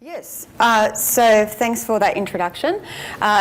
Yes, so thanks for that introduction.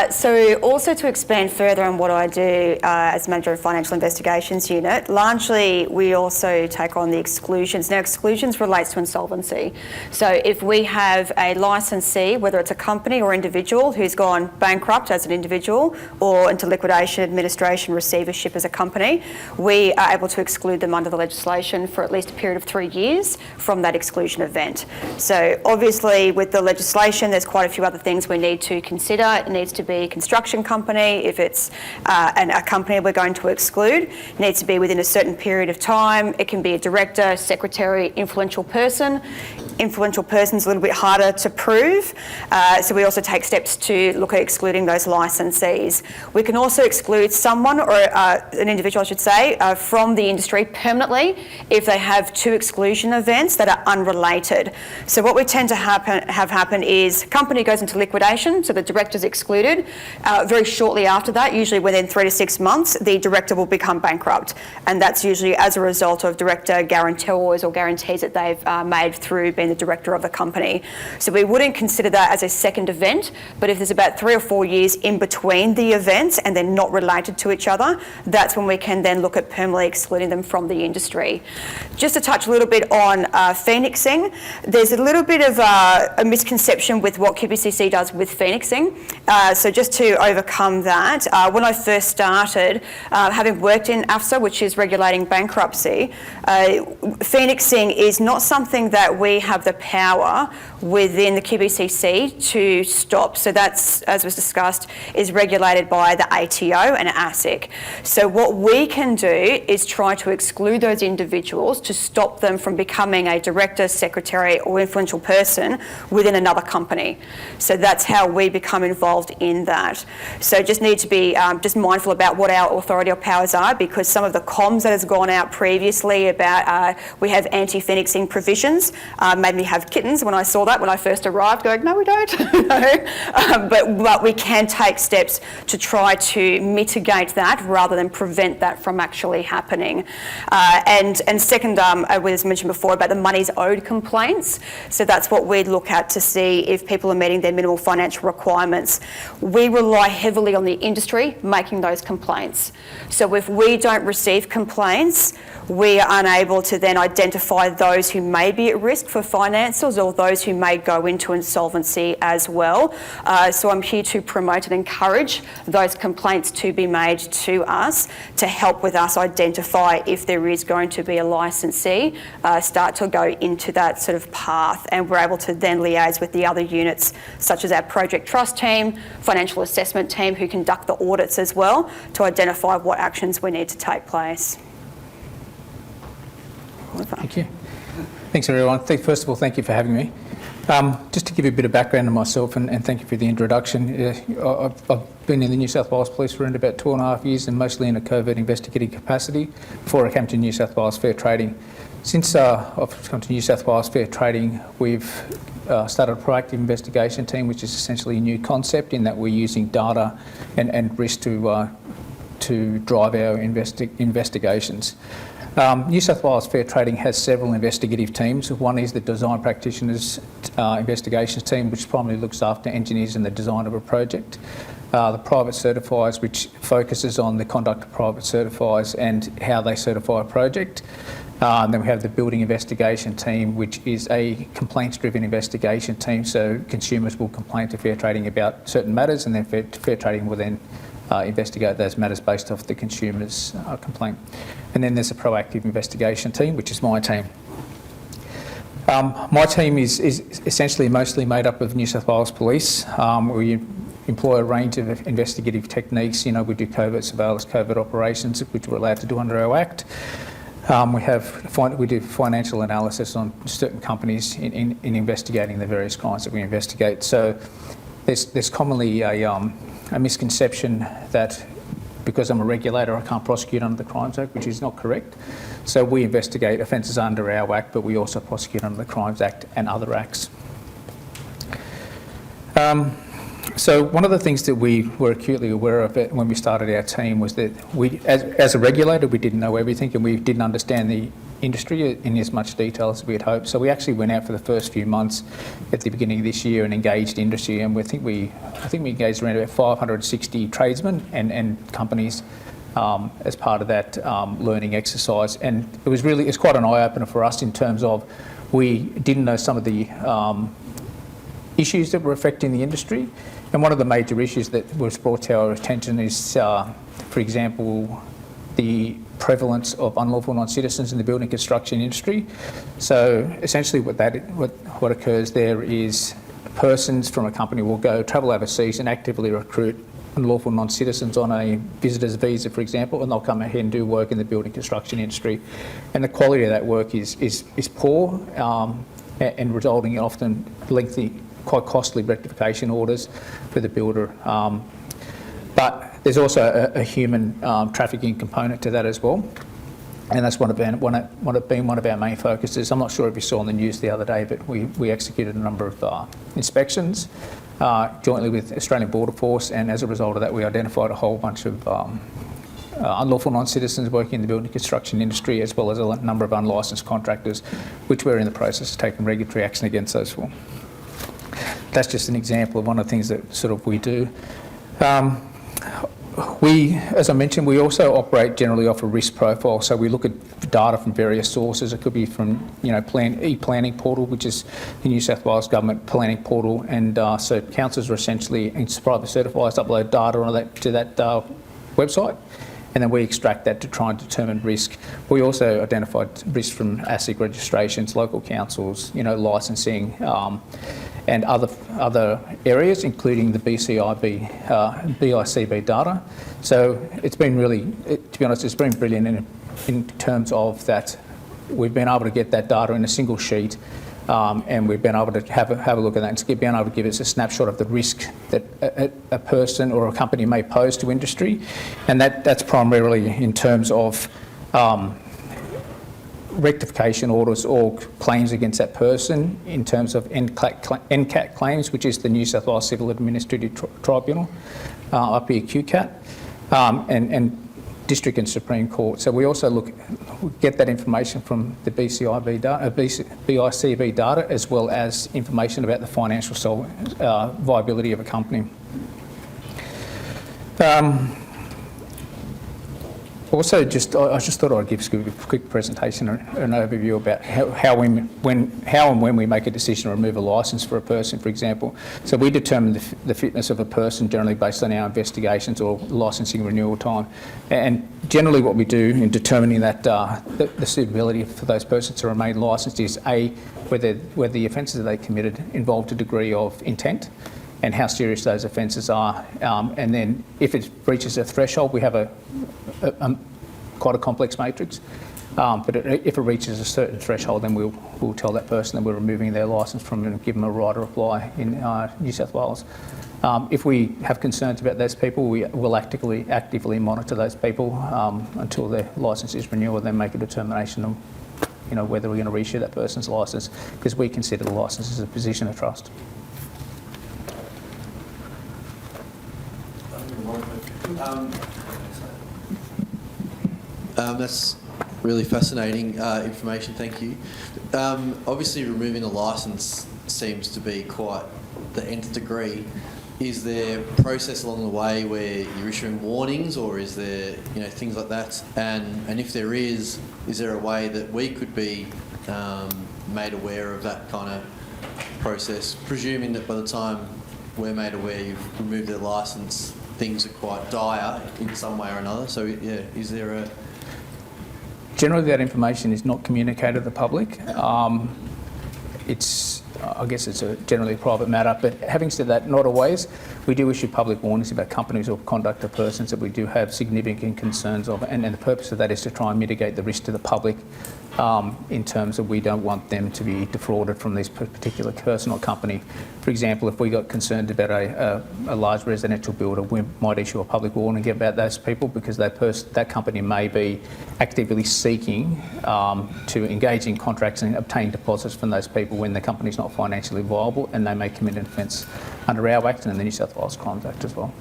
So also to expand further on what I do as Manager of Financial Investigations Unit, largely we also take on the exclusions. Now exclusions relates to insolvency. So if we have a licensee, whether it's a company or individual who's gone bankrupt as an individual or into liquidation, administration, receivership as a company, we are able to exclude them under the legislation for at least a period of 3 years from that exclusion event. So obviously with the legislation, there's quite a few other things we need to consider. It needs to be a construction company. If it's a company we're going to exclude, it needs to be within a certain period of time. It can be a director, secretary, influential person. Influential person's a little bit harder to prove. So we also take steps to look at excluding those licensees. We can also exclude someone, or an individual I should say, from the industry permanently if they have 2 exclusion events that are unrelated. So what we tend to have happen is company goes into liquidation, so the director's excluded. Very shortly after that, usually within 3 to 6 months, the director will become bankrupt. And that's usually as a result of director guarantors or guarantees that they've made through being the director of the company. So we wouldn't consider that as a second event, but if there's about 3 or 4 years in between the events and they're not related to each other, that's when we can then look at permanently excluding them from the industry. Just to touch a little bit on phoenixing, there's a little bit of a misconception with what QBCC does with phoenixing. So just to overcome that, when I first started, having worked in AFSA, which is regulating bankruptcy, phoenixing is not something that we have the power within the QBCC to stop. So that's, as was discussed, is regulated by the ATO and ASIC. So what we can do is try to exclude those individuals to stop them from becoming a director, secretary or influential person within another company. So that's how we become involved in that. So just need to be just mindful about what our authority or powers are, because some of the comms that has gone out previously about we have anti-phoenixing provisions made me have kittens when I saw that when I first arrived, going, no, we don't. No. But we can take steps to try to mitigate that rather than prevent that from actually happening. And second, as mentioned before, about the monies owed complaints. So that's what we look at to see if people are meeting their minimal financial requirements. We rely heavily on the industry making those complaints. So if we don't receive complaints, we are unable to then identify those who may be at risk for financials or those who may go into insolvency as well. So I'm here to promote and encourage those complaints to be made to us to help with us identify if there is going to be a licensee start to go into that sort of path, and we're able to then liaise with the other units such as our project trust team, financial assessment team who conduct the audits as well to identify what actions we need to take place. Thank you. Thanks everyone. First of all, thank you for having me. Just to give you a bit of background on myself, and thank you for the introduction. I've been in the New South Wales Police for around about 2.5 years, and mostly in a covert investigative capacity before I came to New South Wales Fair Trading. Since I've come to New South Wales Fair Trading, we've started a proactive investigation team, which is essentially a new concept in that we're using data and risk to drive our investigations. New South Wales Fair Trading has several investigative teams. One is the Design Practitioners Investigations team, which primarily looks after engineers and the design of a project. The Private Certifiers, which focuses on the conduct of private certifiers and how they certify a project. And then we have the Building Investigation team, which is a complaints-driven investigation team. So consumers will complain to Fair Trading about certain matters, and then Fair Trading will then investigate those matters based off the consumer's complaint. And then there's a proactive investigation team, which is my team. My team is essentially mostly made up of New South Wales Police. We employ a range of investigative techniques. You know, we do covert surveillance, covert operations, which we're allowed to do under our Act. We do financial analysis on certain companies in investigating the various crimes that we investigate. So there's commonly a misconception that because I'm a regulator, I can't prosecute under the Crimes Act, which is not correct. So we investigate offences under our Act, but we also prosecute under the Crimes Act and other acts. So one of the things that we were acutely aware of when we started our team was that we, as a regulator, we didn't know everything, and we didn't understand industry in as much detail as we had hoped. So we actually went out for the first few months at the beginning of this year and engaged industry, and I think we engaged around about 560 tradesmen and companies as part of that learning exercise. And it's quite an eye-opener for us in terms of we didn't know some of the issues that were affecting the industry. And one of the major issues that was brought to our attention is, for example, the prevalence of unlawful non-citizens in the building construction industry. So essentially what occurs there is persons from a company will travel overseas and actively recruit unlawful non-citizens on a visitor's visa, for example, and they'll come ahead and do work in the building construction industry. And the quality of that work is poor and resulting in often lengthy, quite costly rectification orders for the builder. But there's also a human trafficking component to that as well, and that's one of our main focuses. I'm not sure if you saw on the news the other day, but we executed a number of inspections jointly with Australian Border Force, and as a result of that, we identified a whole bunch of unlawful non-citizens working in the building construction industry, as well as a number of unlicensed contractors, which we're in the process of taking regulatory action against those for. That's just an example of one of the things that sort of we do. As I mentioned, we also operate generally off a risk profile. So we look at data from various sources. It could be from, e-planning portal, which is the New South Wales government planning portal, and so councils are essentially private certified to upload data to that website, and then we extract that to try and determine risk. We also identified risk from ASIC registrations, local councils, licensing, and other areas, including the BICB data. So it's been really, to be honest, it's been brilliant in terms of that we've been able to get that data in a single sheet, and we've been able to have a look at that and being able to give us a snapshot of the risk that a person or a company may pose to industry, and that's primarily in terms of rectification orders or claims against that person in terms of NCAT claims, which is the New South Wales Civil Administrative Tribunal, up here QCAT, and District and Supreme Court. So we also get that information from the BICB data, as well as information about the financial viability of a company. Also, I just thought I'd give a quick presentation, an overview about how and when we make a decision to remove a licence for a person, for example. So we determine the fitness of a person generally based on our investigations or licensing renewal time. And generally what we do in determining that the suitability for those persons to remain licensed is whether the offences that they committed involved a degree of intent and how serious those offences are. And then if it breaches a threshold, we have quite a complex matrix. But if it reaches a certain threshold, then we'll tell that person that we're removing their licence from them and give them a right to apply in New South Wales. If we have concerns about those people, we will actively monitor those people until their licence is renewed, and then make a determination of whether we're going to reissue that person's licence, because we consider the licence as a position of trust. That's really fascinating information, thank you. Obviously removing a licence seems to be quite the nth degree. Is there a process along the way where you're issuing warnings, or is there things like that? And if there is there a way that we could be made aware of that kind of process, presuming that by the time we're made aware you've removed their licence, things are quite dire in some way or another? So yeah, is there a... Generally that information is not communicated to the public. I guess it's generally a private matter, but having said that, not always. We do issue public warnings about companies or conduct of persons that we do have significant concerns of, and the purpose of that is to try and mitigate the risk to the public in terms of we don't want them to be defrauded from this particular person or company. For example, if we got concerned about a large residential builder, we might issue a public warning about those people, because that company may be actively seeking to engage in contracts and obtain deposits from those people when the company's not financially viable, and they may commit an offence under our Act and the New South Wales Crimes Act as well.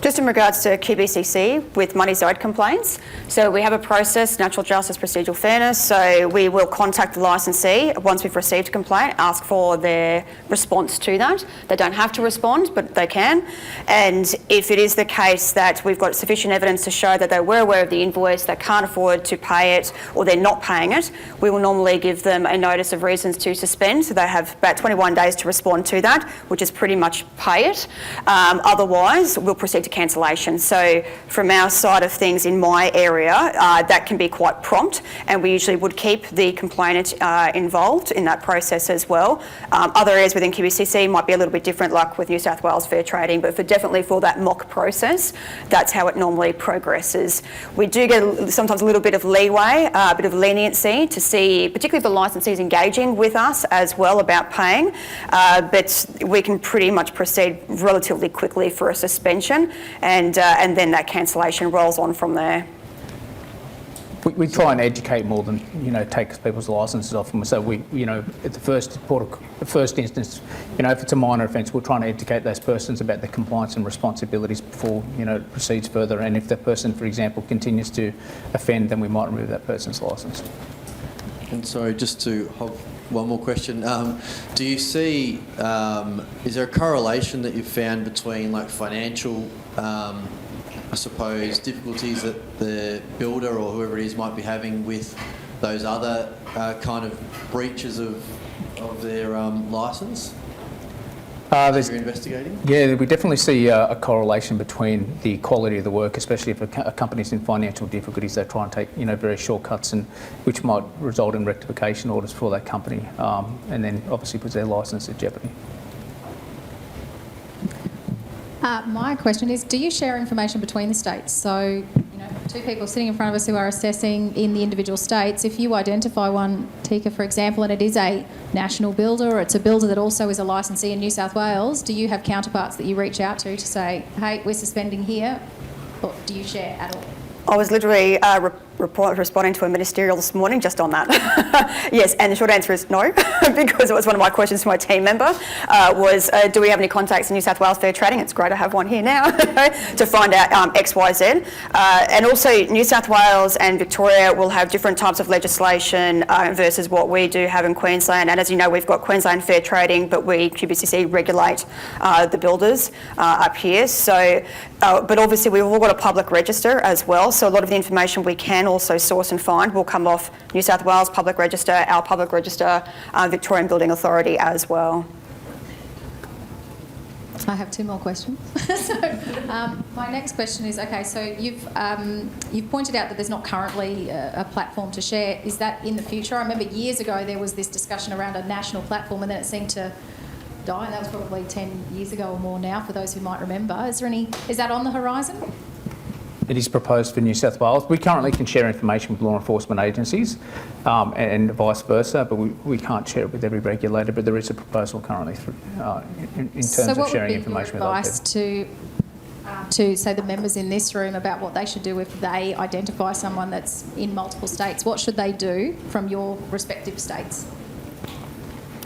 Just in regards to QBCC with money's owed complaints, so we have a process, natural justice, procedural fairness, so we will contact the licensee once we've received a complaint, ask for their response to that. They don't have to respond, but they can. And if it is the case that we've got sufficient evidence to show that they were aware of the invoice, they can't afford to pay it, or they're not paying it, we will normally give them a notice of reasons to suspend, so they have about 21 days to respond to that, which is pretty much pay it. Otherwise, we'll proceed to cancellation. So from our side of things in my area, that can be quite prompt, and we usually would keep the complainant involved in that process as well. Other areas within QBCC might be a little bit different, like with New South Wales Fair Trading, but definitely for that mock process, that's how it normally progresses. We do get sometimes a little bit of leeway, a bit of leniency to see, particularly if the licensee is engaging with us as well about paying, but we can pretty much proceed relatively quickly for a suspension, and then that cancellation rolls on from there. We try and educate more than, take people's licences off them. So we, at the first instance, if it's a minor offence, we're trying to educate those persons about their compliance and responsibilities before, it proceeds further. And if that person, for example, continues to offend, then we might remove that person's licence. And sorry, just to have one more question. Do you see, is there a correlation that you've found between financial, I suppose, difficulties that the builder or whoever it is might be having with those other kind of breaches of their licence? You're investigating? Yeah, we definitely see a correlation between the quality of the work, especially if a company's in financial difficulties. They try and take various shortcuts, and which might result in rectification orders for that company, and then obviously puts their licence at jeopardy. My question is, do you share information between the states? So, two people sitting in front of us who are assessing in the individual states, if you identify one, Tika, for example, and it is a national builder, or it's a builder that also is a licensee in New South Wales, do you have counterparts that you reach out to say, hey, we're suspending here, or do you share at all? I was literally responding to a ministerial this morning just on that. Yes, and the short answer is no, because it was one of my questions to my team member, do we have any contacts in New South Wales Fair Trading? It's great to have one here now to find out X, Y, Z. And also New South Wales and Victoria will have different types of legislation versus what we do have in Queensland. And as you know, we've got Queensland Fair Trading, but we, QBCC, regulate the builders up here. So, but obviously we've all got a public register as well. So a lot of the information we can also source and find will come off New South Wales Public Register, our Public Register, Victorian Building Authority as well. I have two more questions. So, my next question is, okay, so you've pointed out that there's not currently a platform to share. Is that in the future? I remember years ago there was this discussion around a national platform, and then it seemed to die, and that was probably 10 years ago or more now, for those who might remember. Is that on the horizon? It is proposed for New South Wales. We currently can share information with law enforcement agencies and vice versa, but we can't share it with every regulator, but there is a proposal currently in terms of sharing information with other people. So what would be your advice to, say, the members in this room about what they should do if they identify someone that's in multiple states? What should they do from your respective states?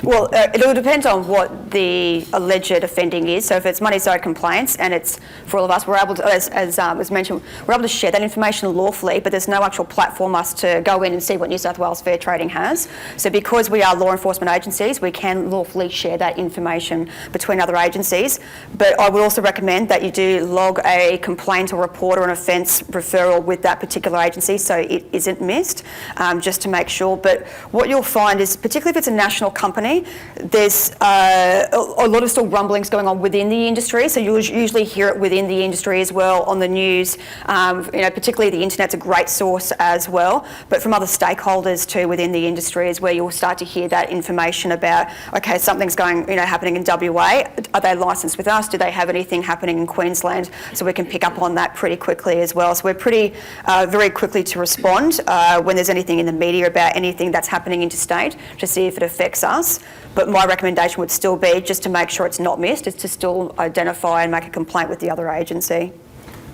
Well, it all depends on what the alleged offending is. So if it's money owed complaints, and it's, for all of us, we're able to, as was mentioned, we're able to share that information lawfully, but there's no actual platform us to go in and see what New South Wales Fair Trading has. So because we are law enforcement agencies, we can lawfully share that information between other agencies. But I would also recommend that you do log a complaint or report or an offence referral with that particular agency so it isn't missed, just to make sure. But what you'll find is, particularly if it's a national company, there's a lot of still rumblings going on within the industry, so you'll usually hear it within the industry as well on the news. Particularly the internet's a great source as well, but from other stakeholders too within the industry is where you'll start to hear that information about, okay, something's happening in WA. Are they licensed with us? Do they have anything happening in Queensland? So we can pick up on that pretty quickly as well. So we're pretty very quickly to respond when there's anything in the media about anything that's happening interstate to see if it affects us. But my recommendation would still be, just to make sure it's not missed, is to still identify and make a complaint with the other agency.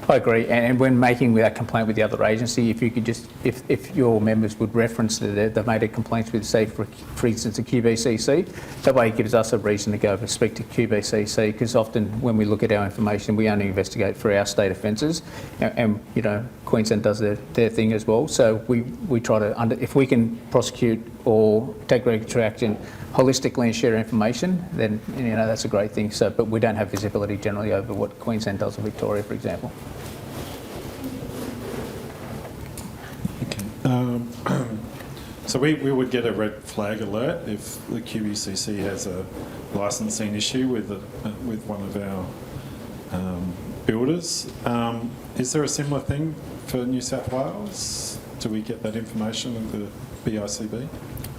I agree, and when making that complaint with the other agency, if you could just, if your members would reference that they've made a complaint with, say, for instance, the QBCC, that way it gives us a reason to go and speak to QBCC, because often when we look at our information, we only investigate for our state offences, and you know, Queensland does their thing as well. So we try to, if we can prosecute or take regulatory action holistically and share information, then you know that's a great thing. So, but we don't have visibility generally over what Queensland does or Victoria, for example. So we would get a red flag alert if the QBCC has a licensing issue with one of our builders. Is there a similar thing for New South Wales? Do we get that information with the BICB?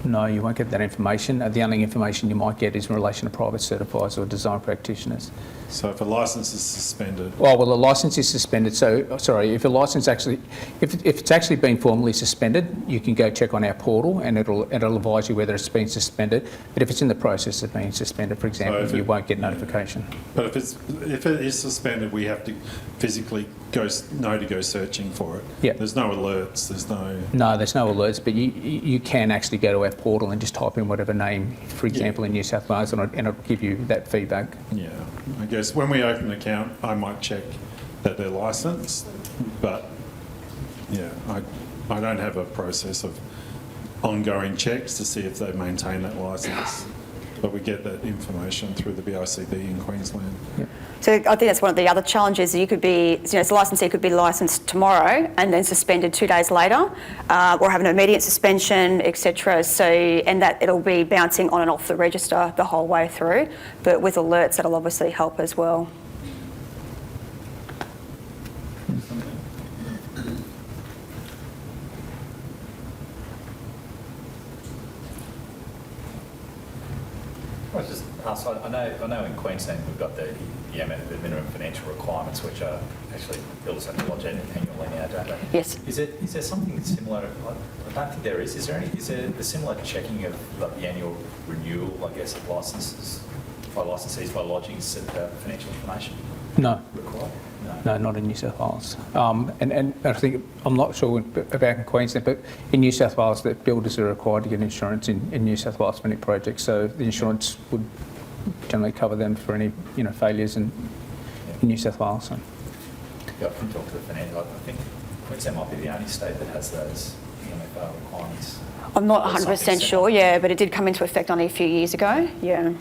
No, you won't get that information. The only information you might get is in relation to private certifiers or design practitioners. So if a licence is suspended? Well, the licence is suspended. So, sorry, if a licence actually, if it's actually been formally suspended, you can go check on our portal and it'll advise you whether it's been suspended. But if it's in the process of being suspended, for example, you won't get notification. But if it is suspended, we have to physically go searching for it. Yeah. There's no alerts. There's no. No, there's no alerts, but you can actually go to our portal and just type in whatever name, for example, in New South Wales, and it'll give you that feedback. Yeah, I guess when we open an account, I might check that they're licensed, but yeah, I don't have a process of ongoing checks to see if they maintain that licence. But we get that information through the BICB in Queensland. Yep. So I think that's one of the other challenges. You could be, you know, as a licensee could be licensed tomorrow and then suspended 2 days later, or have an immediate suspension, etc. So, and that it'll be bouncing on and off the register the whole way through. But with alerts, that'll obviously help as well. I was just ask, I know in Queensland we've got the minimum financial requirements, which are actually builders have to lodge annually now, don't they? Yes. Is there something similar? I don't think there is. Is there the similar checking of like, the annual renewal, I guess, of licences by licensees by lodging financial information? No. Required? No, not in New South Wales. And I think, I'm not sure about in Queensland, but in New South Wales, the builders are required to get insurance in New South Wales for any projects. So the insurance would generally cover them for any failures in New South Wales. So. Yeah, I can talk to the financial. I think Queensland might be the only state that has those requirements. I'm not 100% sure, yeah, but it did come into effect only a few years ago, yeah.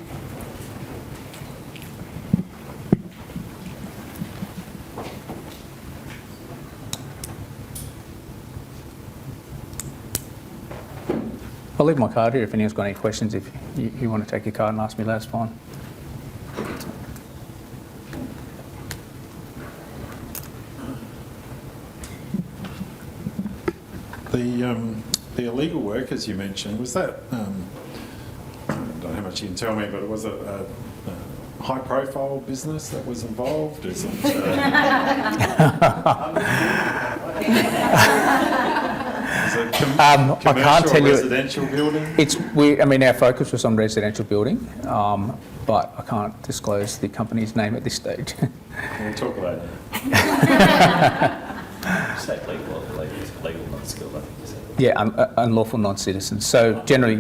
I'll leave my card here if anyone's got any questions. If you want to take your card and ask me, that's fine. The illegal work, as you mentioned, was that, I don't know how much you can tell me, but was it a high-profile business that was involved? Is it, I can't tell you. Residential building? Our focus was on residential building, but I can't disclose the company's name at this stage. We'll talk about that. State legal non-skilled, I think you said. Yeah, unlawful non-citizens. So generally,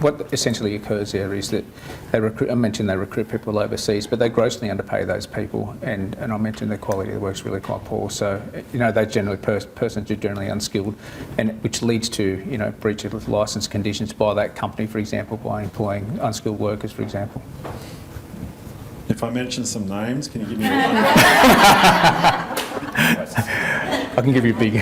what essentially occurs there is that they recruit. I mentioned they recruit people overseas, but they grossly underpay those people, and I mentioned the quality of the work's really quite poor. So they generally persons are generally unskilled, and which leads to breach of licence conditions by that company, for example, by employing unskilled workers, for example. If I mention some names, can you give me I can give you a big.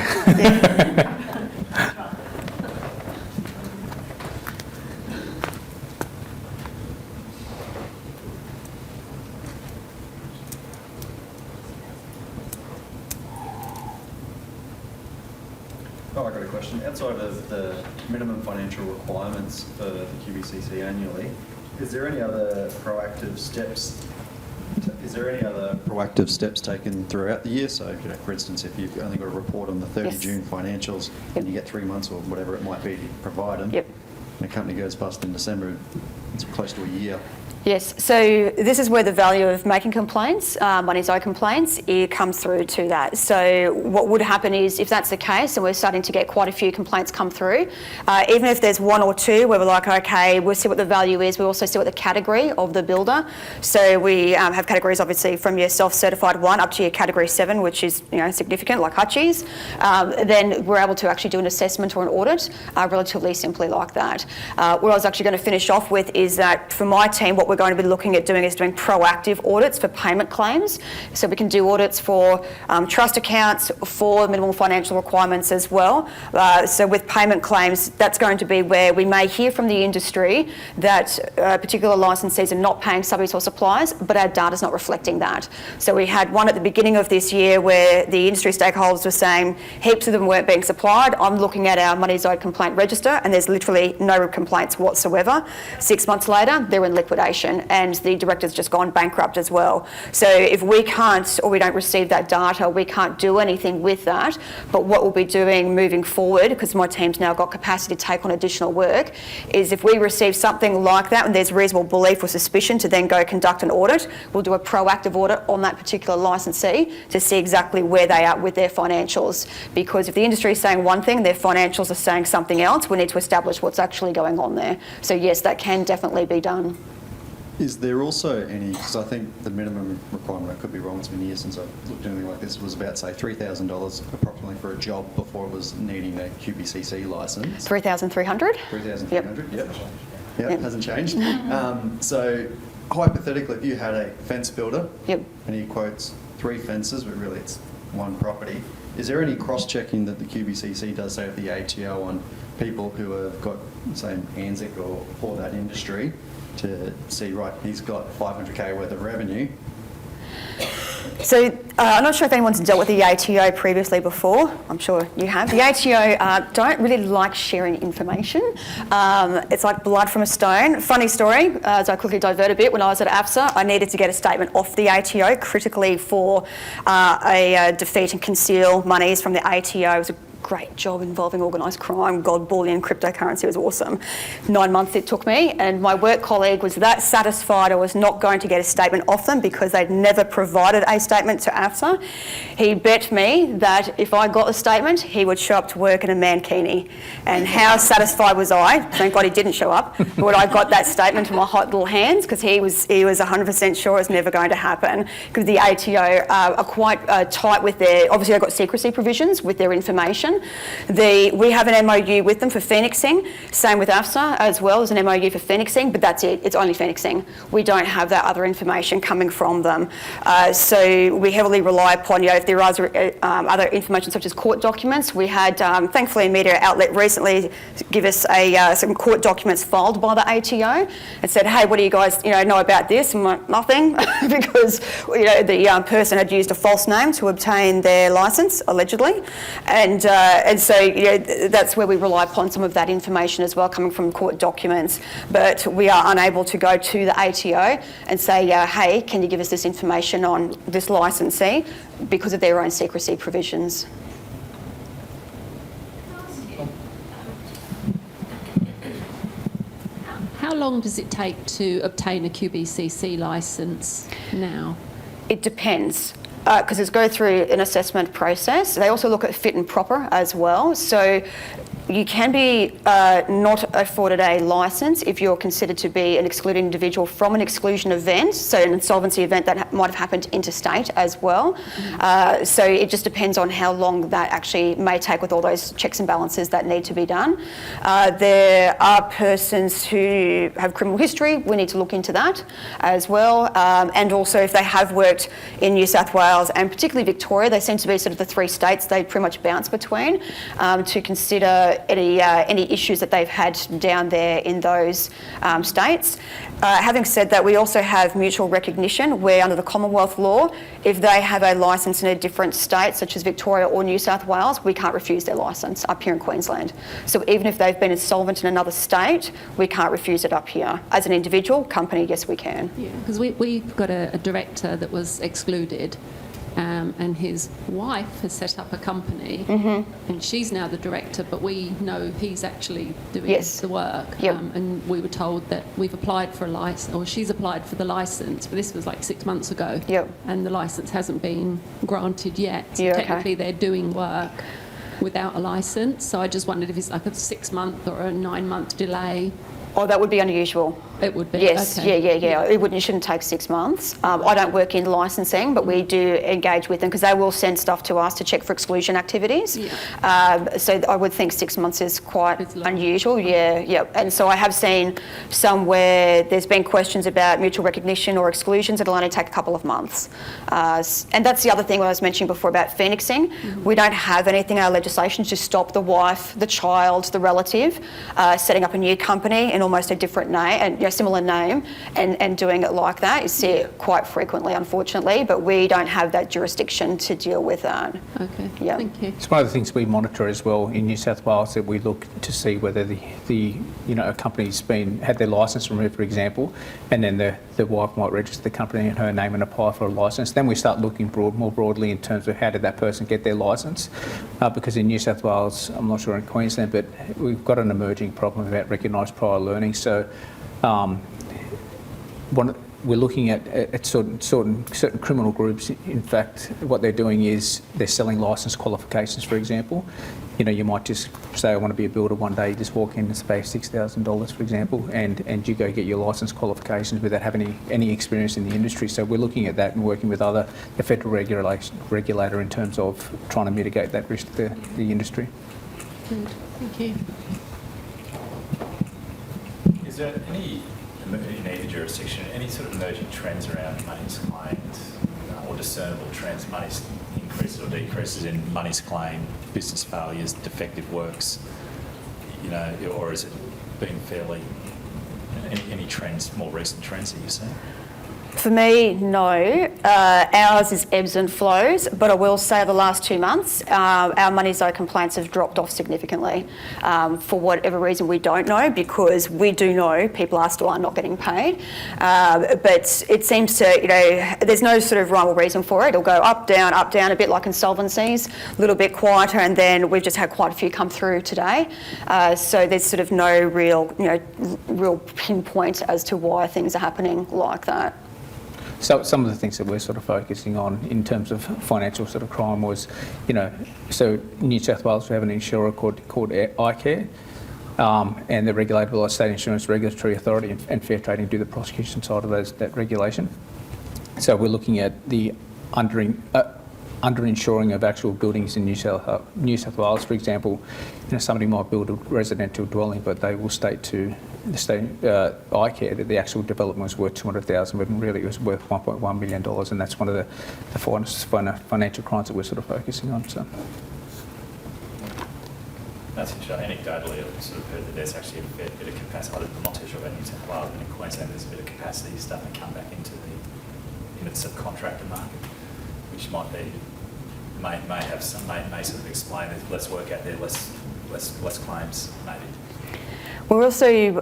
Oh, I got a question. Outside of the minimum financial requirements for the QBCC annually, is there any other proactive steps? Taken throughout the year? So, for instance, if you've only got a report on the 30 June financials and you get 3 months or whatever it might be to provide them, and a company goes bust in December, it's close to a year. Yes, so this is where the value of making complaints, money's owed complaints, it comes through to that. So what would happen is, if that's the case, and we're starting to get quite a few complaints come through, even if there's one or two where we're like, okay, we'll see what the value is, we also see what the category of the builder. So we have categories, obviously, from your self-certified 1 up to your category 7, which is significant, like Hutchies. Then we're able to actually do an assessment or an audit relatively simply like that. What I was actually going to finish off with is that for my team, what we're going to be looking at doing is doing proactive audits for payment claims. So we can do audits for trust accounts, for minimal financial requirements as well. So with payment claims, that's going to be where we may hear from the industry that particular licensees are not paying subbies or suppliers, but our data's not reflecting that. So we had one at the beginning of this year where the industry stakeholders were saying heaps of them weren't being supplied. I'm looking at our money's owed complaint register and there's literally no complaints whatsoever. 6 months later, they're in liquidation and the director's just gone bankrupt as well. So if we can't, or we don't receive that data, we can't do anything with that. But what we'll be doing moving forward, because my team's now got capacity to take on additional work, is if we receive something like that and there's reasonable belief or suspicion to then go conduct an audit, we'll do a proactive audit on that particular licensee to see exactly where they are with their financials. Because if the industry is saying one thing, their financials are saying something else, we need to establish what's actually going on there. So yes, that can definitely be done. Is there also any, because I think the minimum requirement, I could be wrong, it's been years since I've looked at anything like this, was about, say, $3,000 approximately for a job before it was needing a QBCC licence. 3,300? 3,300, yep. Yep, hasn't changed. So hypothetically, if you had a fence builder and he quotes 3 fences, but really it's 1 property, is there any cross-checking that the QBCC does, say, at the ATO on people who have got, say, ANZIC or that industry, to see, right, he's got 500k worth of revenue? So I'm not sure if anyone's dealt with the ATO previously before. I'm sure you have. The ATO don't really like sharing information. It's like blood from a stone. Funny story, as I quickly divert a bit, when I was at AFSA, I needed to get a statement off the ATO critically for a defeat and conceal monies from the ATO. It was a great job involving organised crime, gold bullion, cryptocurrency. It was awesome. 9 months it took me, and my work colleague was that satisfied I was not going to get a statement off them because they'd never provided a statement to AFSA. He bet me that if I got a statement, he would show up to work in a mankini. And how satisfied was I? Thank God he didn't show up. But when I got that statement in my hot little hands, because he was 100% sure it was never going to happen, because the ATO are quite tight with their, obviously they've got secrecy provisions with their information. We have an MOU with them for phoenixing, same with AFSA as well as an MOU for phoenixing, but that's it, it's only phoenixing. We don't have that other information coming from them. So we heavily rely upon, if there are other information such as court documents. We had, thankfully, a media outlet recently give us some court documents filed by the ATO and said, hey, what do you guys know about this? I'm like, nothing, because the person had used a false name to obtain their licence, allegedly. And so that's where we rely upon some of that information as well, coming from court documents. But we are unable to go to the ATO and say, hey, can you give us this information on this licensee, because of their own secrecy provisions. How long does it take to obtain a QBCC licence now? It depends. Because it's go through an assessment process. They also look at fit and proper as well. So you can be not afforded a licence if you're considered to be an excluded individual from an exclusion event, so an insolvency event that might have happened interstate as well. So it just depends on how long that actually may take with all those checks and balances that need to be done. There are persons who have criminal history. We need to look into that as well. And also if they have worked in New South Wales and particularly Victoria, they seem to be sort of the 3 states they pretty much bounce between, to consider any issues that they've had down there in those states. Having said that, we also have mutual recognition where under the Commonwealth law, if they have a licence in a different state, such as Victoria or New South Wales, we can't refuse their licence up here in Queensland. So even if they've been insolvent in another state, we can't refuse it up here. As an individual company, yes, we can. Yeah, because we've got a director that was excluded and his wife has set up a company, and she's now the director, but we know he's actually doing Yes. the work. Yep. And we were told that we've applied for a license, or she's applied for the license, but this was like 6 months ago. Yep. And the license hasn't been granted yet. So Yeah, okay. technically they're doing work without a license. So I just wondered if it's like a 6 month or a 9 month delay. Oh, that would be unusual. It would be. Yes, Okay. yeah. It shouldn't take 6 months. I don't work in licensing, but we do engage with them because they will send stuff to us to check for exclusion activities. Yeah. So I would think 6 months is quite It's long. unusual. Yeah. And so I have seen some where there's been questions about mutual recognition or exclusions that'll only take a couple of months. And that's the other thing I was mentioning before about phoenixing. We don't have anything in our legislation to stop the wife, the child, the relative setting up a new company in almost a different name and similar name and doing it like that. You see it quite frequently, unfortunately, but we don't have that jurisdiction to deal with that. Okay. Yeah. Thank you. It's one of the things we monitor as well in New South Wales, that we look to see whether a company's had their licence removed, for example, and then the wife might register the company in her name and apply for a licence. Then we start looking more broadly in terms of how did that person get their licence, because in New South Wales, I'm not sure in Queensland, but we've got an emerging problem about recognised prior learning. So we're looking at certain criminal groups. In fact, what they're doing is they're selling licence qualifications, for example. You might just say, I want to be a builder one day, you just walk in and pay $6,000, for example, and you go get your licence qualifications without having any experience in the industry. So we're looking at that and working with the federal regulator in terms of trying to mitigate that risk to the industry. Good. Thank you. Is there any, in either jurisdiction, any sort of emerging trends around monies claimed or discernible trends, monies increases or decreases in monies claimed, business failures, defective works, or has it been fairly, any trends, more recent trends that you've seen? For me, no. Ours is ebbs and flows, but I will say the last 2 months, our money's owed complaints have dropped off significantly for whatever reason we don't know, because we do know people are still not getting paid. But it seems to, there's no sort of rhyme or reason for it. It'll go up, down, a bit like insolvencies, a little bit quieter, and then we've just had quite a few come through today. So there's sort of no real pinpoint as to why things are happening like that. So some of the things that we're sort of focusing on in terms of financial sort of crime was, so in New South Wales we have an insurer called iCare, and they're regulated by the State Insurance Regulatory Authority and Fair Trading do the prosecution side of that regulation. So we're looking at the underinsuring of actual buildings in New South Wales. For example, somebody might build a residential dwelling, but they will state to the state iCare that the actual development was worth $200,000, but really it was worth $1.1 million, and that's one of the financial crimes that we're sort of focusing on. So. That's interesting. Anecdotally, I've sort of heard that there's actually a fair bit of capacity. I'm not too sure about New South Wales, but in Queensland there's a bit of capacity starting to come back into the subcontractor market, which may have some, may sort of explain there's less work out there, less claims maybe. We're also,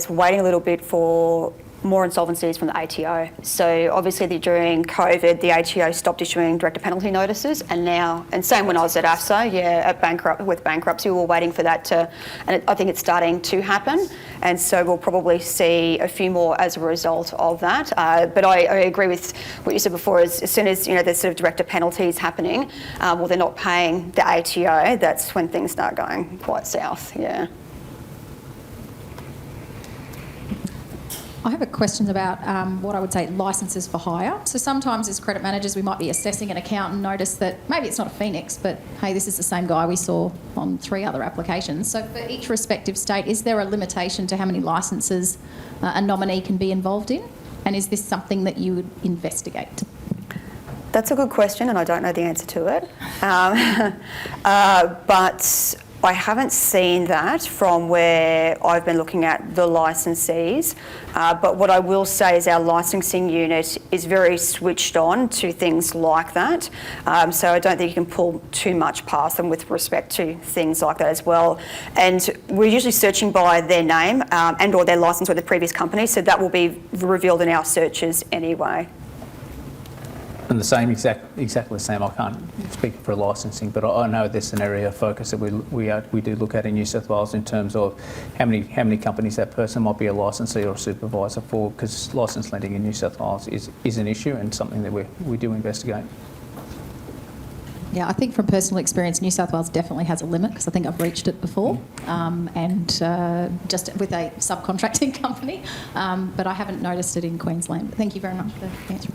waiting a little bit for more insolvencies from the ATO. So obviously during COVID, the ATO stopped issuing director penalty notices, and same when I was at AFSA, with bankruptcy, we were waiting for that and I think it's starting to happen. And so we'll probably see a few more as a result of that. But I agree with what you said before, as soon as, there's sort of director penalties happening, they're not paying the ATO, that's when things start going quite south, yeah. I have a question about what I would say licences for hire. So sometimes as credit managers we might be assessing an account and notice that maybe it's not a Phoenix, but hey, this is the same guy we saw on 3 other applications. So for each respective state, is there a limitation to how many licences a nominee can be involved in? And is this something that you would investigate? That's a good question, and I don't know the answer to it. But I haven't seen that from where I've been looking at the licensees. But what I will say is our licensing unit is very switched on to things like that. So I don't think you can pull too much past them with respect to things like that as well. And we're usually searching by their name and or their license with the previous company, so that will be revealed in our searches anyway. And the same, exactly the same. I can't speak for licensing, but I know there's an area of focus that we do look at in New South Wales in terms of how many companies that person might be a licensee or a supervisor for, because licence lending in New South Wales is an issue and something that we do investigate. Yeah, I think from personal experience, New South Wales definitely has a limit because I think I've reached it before, and just with a subcontracting company, but I haven't noticed it in Queensland. But thank you very much for the answer.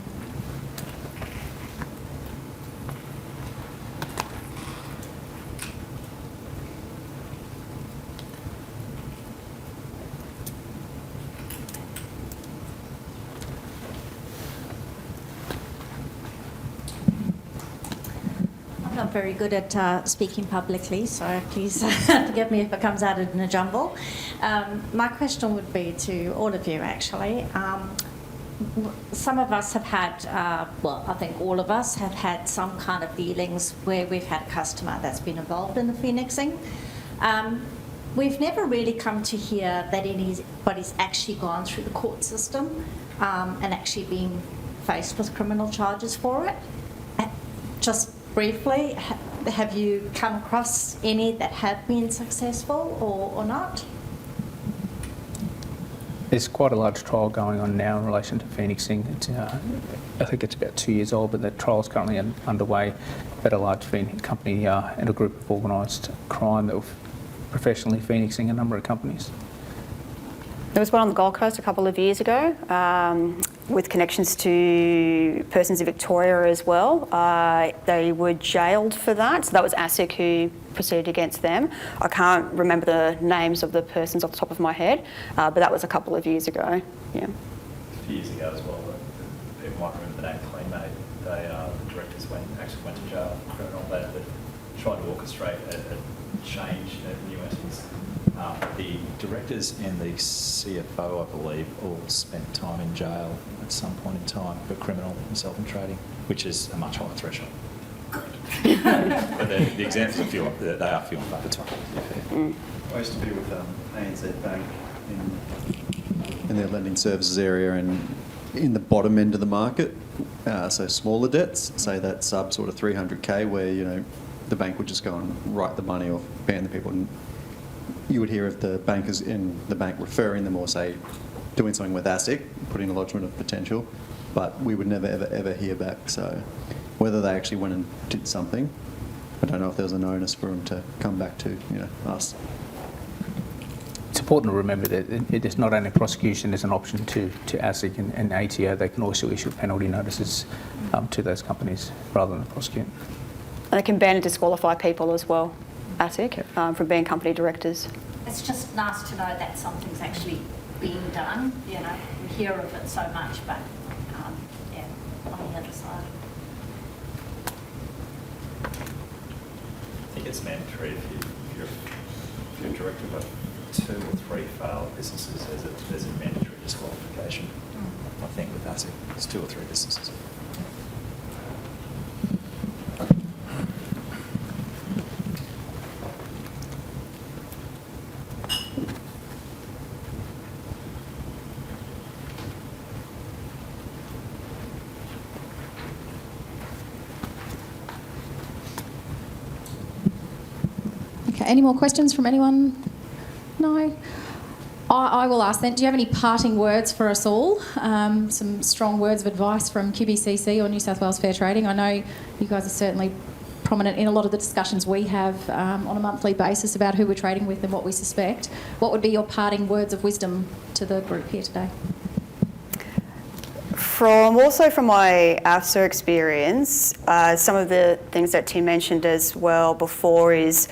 I'm not very good at speaking publicly, so please forgive me if it comes out in a jumble. My question would be to all of you, actually. Some of us have had, well, I think all of us have had some kind of dealings where we've had a customer that's been involved in the phoenixing. We've never really come to hear that anybody's actually gone through the court system and actually been faced with criminal charges for it. Just briefly, have you come across any that have been successful or not? There's quite a large trial going on now in relation to phoenixing. I think it's about 2 years old, but the trial's currently underway at a large company and a group of organised crime that were professionally phoenixing a number of companies. There was one on the Gold Coast a couple of years ago with connections to persons in Victoria as well. They were jailed for that. So that was ASIC who proceeded against them. I can't remember the names of the persons off the top of my head, but that was a couple of years ago. Yeah. A few years ago as well, people might remember the name Cleanmate. The directors actually went to jail for criminal. They tried to orchestrate a change at New Westminster. The directors and the CFO, I believe, all spent time in jail at some point in time for criminal infiltrating, which is a much higher threshold. But the examples are few. They are few and far between. I used to be with ANZ Bank in their lending services area and in the bottom end of the market, so smaller debts, say that sub sort of 300k, where the bank would just go and write the money off, ban the people. And you would hear of the bankers in the bank referring them or say doing something with ASIC, putting a lodgement of potential, but we would never ever hear back. So whether they actually went and did something, I don't know if there was an onus for them to come back to us. It's important to remember that it is not only prosecution, there's an option to ASIC and ATO. They can also issue penalty notices to those companies rather than prosecute. And they can ban and disqualify people as well, ASIC, from being company directors. It's just nice to know that something's actually being done. We hear of it so much, but yeah, on the other side. I think it's mandatory if you're a director of 2 or 3 failed businesses, there's a mandatory disqualification. I think with ASIC, it's 2 or 3 businesses. Okay, any more questions from anyone? No? I will ask then, do you have any parting words for us all? Some strong words of advice from QBCC or New South Wales Fair Trading? I know you guys are certainly prominent in a lot of the discussions we have on a monthly basis about who we're trading with and what we suspect. What would be your parting words of wisdom to the group here today? From my AFSA experience, some of the things that Tim mentioned as well before is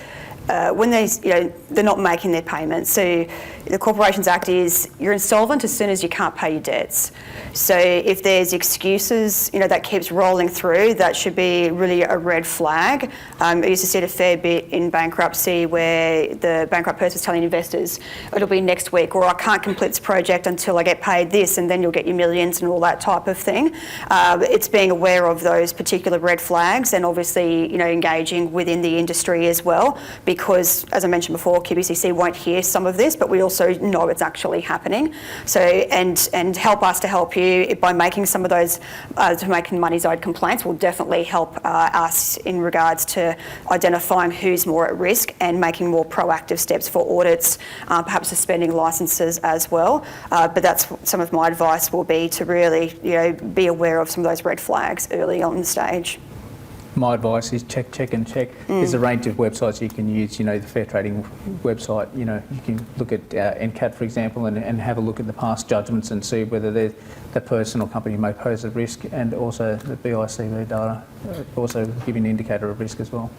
when they're not making their payments. So the Corporations Act is you're insolvent as soon as you can't pay your debts. So if there's excuses, that keeps rolling through, that should be really a red flag. I used to see it a fair bit in bankruptcy where the bankrupt person is telling investors, it'll be next week, or I can't complete this project until I get paid this, and then you'll get your millions and all that type of thing. It's being aware of those particular red flags and obviously, engaging within the industry as well, because, as I mentioned before, QBCC won't hear some of this, but we also know it's actually happening. So, and help us to help you by making some of those, to making money's owed complaints will definitely help us in regards to identifying who's more at risk and making more proactive steps for audits, perhaps suspending licences as well. But that's some of my advice will be to really, be aware of some of those red flags early on the stage. My advice is check, check and check. There's a range of websites you can use, the Fair Trading website, you can look at NCAT, for example, and have a look at the past judgments and see whether the person or company may pose a risk, and also the BICV data also give you an indicator of risk as well.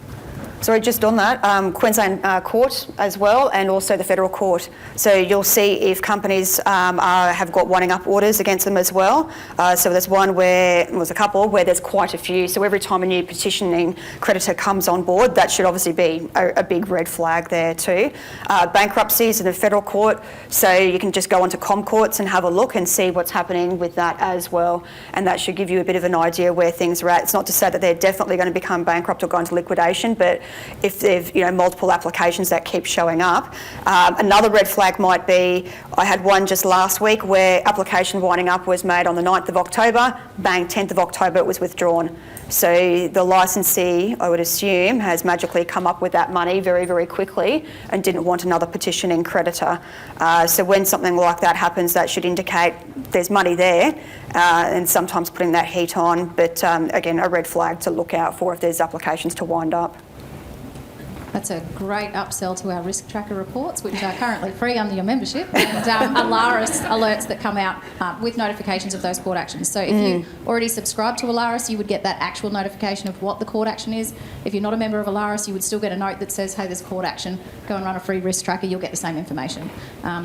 So just on that, Queensland Court as well, and also the Federal Court. So you'll see if companies have got winding up orders against them as well. So there's one where, there's a couple where there's quite a few. So every time a new petitioning creditor comes on board, that should obviously be a big red flag there too. Bankruptcies in the Federal Court, so you can just go onto ComCourts and have a look and see what's happening with that as well. And that should give you a bit of an idea where things are at. It's not to say that they're definitely going to become bankrupt or go into liquidation, but if they've multiple applications that keep showing up. Another red flag might be, I had one just last week where application winding up was made on the 9th of October, bang, 10th of October it was withdrawn. So the licensee, I would assume, has magically come up with that money very, very quickly and didn't want another petitioning creditor. So when something like that happens, that should indicate there's money there, and sometimes putting that heat on, but again, a red flag to look out for if there's applications to wind up. That's a great upsell to our risk tracker reports, which are currently free under your membership, and Alaris alerts that come out with notifications of those court actions. So if you already subscribe to Alaris, you would get that actual notification of what the court action is. If you're not a member of Alaris, you would still get a note that says, hey, there's court action, go and run a free risk tracker, you'll get the same information.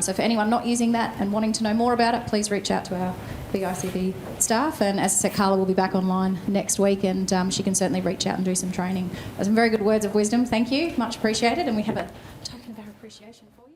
So for anyone not using that and wanting to know more about it, please reach out to our BICV staff, and as I said, Carla will be back online next week, and she can certainly reach out and do some training. Some very good words of wisdom, thank you, much appreciated, and we have a token of our appreciation for you.